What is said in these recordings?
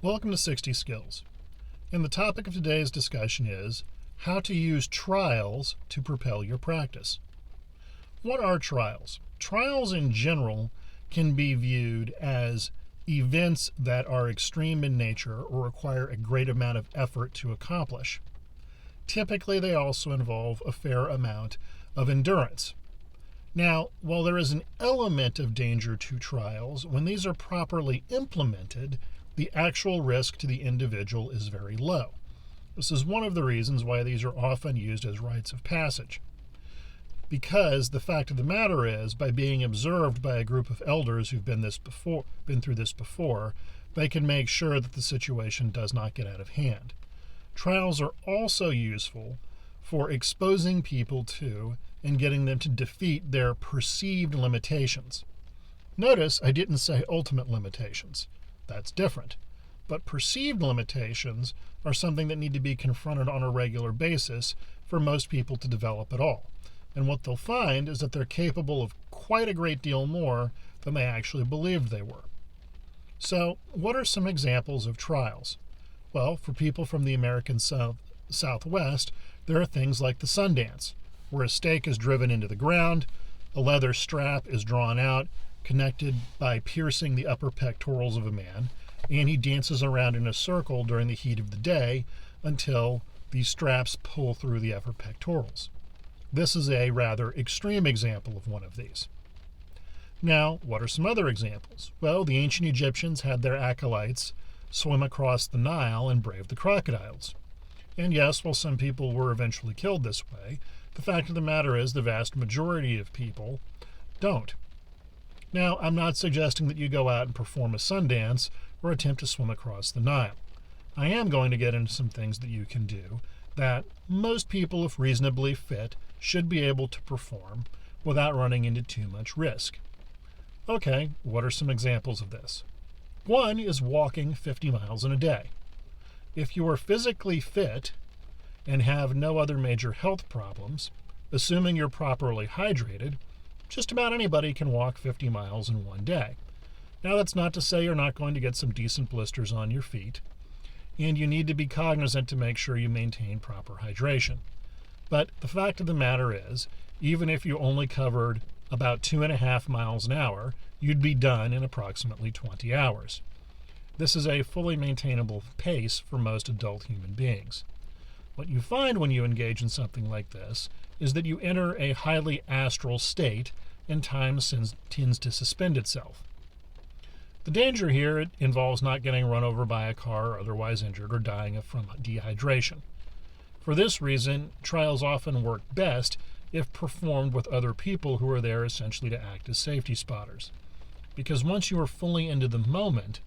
Welcome to 60 Skills. And the topic of today's discussion is how to use trials to propel your practice. What are trials? Trials in general can be viewed as events that are extreme in nature or require a great amount of effort to accomplish. Typically, they also involve a fair amount of endurance. Now, while there is an element of danger to trials, when these are properly implemented, the actual risk to the individual is very low. This is one of the reasons why these are often used as rites of passage. Because the fact of the matter is, by being observed by a group of elders who've been through this before, they can make sure that the situation does not get out of hand. Trials are also useful for exposing people to and getting them to defeat their perceived limitations. Notice I didn't say ultimate limitations. That's different. But perceived limitations are something that need to be confronted on a regular basis for most people to develop at all. And what they'll find is that they're capable of quite a great deal more than they actually believed they were. So, what are some examples of trials? Well, for people from the American Southwest, there are things like the sun dance, where a stake is driven into the ground, a leather strap is drawn out, connected by piercing the upper pectorals of a man, and he dances around in a circle during the heat of the day until these straps pull through the upper pectorals. This is a rather extreme example of one of these. Now, what are some other examples? Well, the ancient Egyptians had their acolytes swim across the Nile and brave the crocodiles. And yes, while some people were eventually killed this way, the fact of the matter is the vast majority of people don't. Now, I'm not suggesting that you go out and perform a sun dance or attempt to swim across the Nile. I am going to get into some things that you can do that most people, if reasonably fit, should be able to perform without running into too much risk. Okay, what are some examples of this? One is walking 50 miles in a day. If you are physically fit and have no other major health problems, assuming you're properly hydrated, just about anybody can walk 50 miles in one day. Now, that's not to say you're not going to get some decent blisters on your feet, and you need to be cognizant to make sure you maintain proper hydration. But the fact of the matter is, even if you only covered about 2.5 miles an hour, you'd be done in approximately 20 hours. This is a fully maintainable pace for most adult human beings. What you find when you engage in something like this is that you enter a highly astral state and time tends to suspend itself. The danger here involves not getting run over by a car or otherwise injured or dying from dehydration. For this reason, trials often work best if performed with other people who are there essentially to act as safety spotters. Because once you are fully into the moment,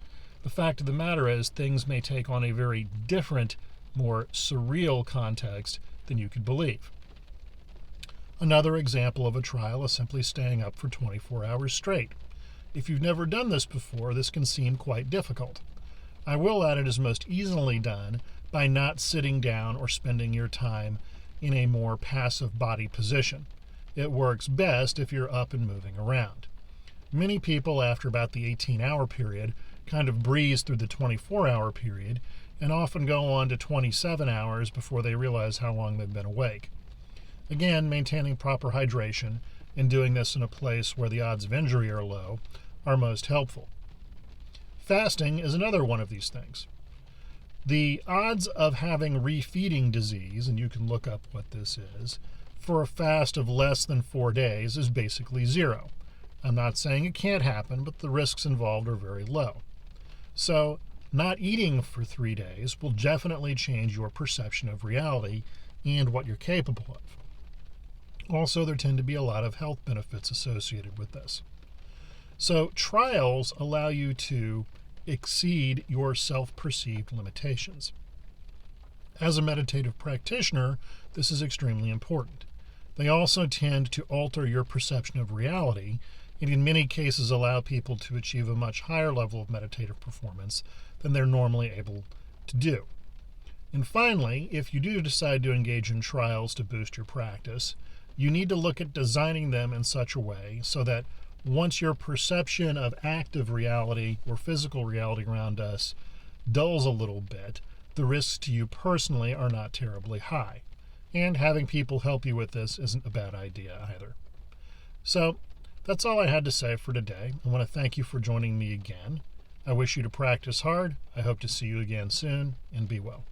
the fact of the matter is things may take on a very different, more surreal context than you could believe. Another example of a trial is simply staying up for 24 hours straight. If you've never done this before, this can seem quite difficult. I will add it is most easily done by not sitting down or spending your time in a more passive body position. It works best if you're up and moving around. Many people, after about the 18-hour period, kind of breeze through the 24-hour period and often go on to 27 hours before they realize how long they've been awake. Again, maintaining proper hydration and doing this in a place where the odds of injury are low are most helpful. Fasting is another one of these things. The odds of having refeeding disease, and you can look up what this is, for a fast of less than 4 days is basically zero. I'm not saying it can't happen, but the risks involved are very low. So, not eating for 3 days will definitely change your perception of reality and what you're capable of. Also, there tend to be a lot of health benefits associated with this. So, trials allow you to exceed your self-perceived limitations. As a meditative practitioner, this is extremely important. They also tend to alter your perception of reality and in many cases allow people to achieve a much higher level of meditative performance than they're normally able to do. And finally, if you do decide to engage in trials to boost your practice, you need to look at designing them in such a way so that once your perception of active reality or physical reality around us dulls a little bit, the risks to you personally are not terribly high. And having people help you with this isn't a bad idea either. So, that's all I had to say for today. I want to thank you for joining me again. I wish you to practice hard. I hope to see you again soon, and be well.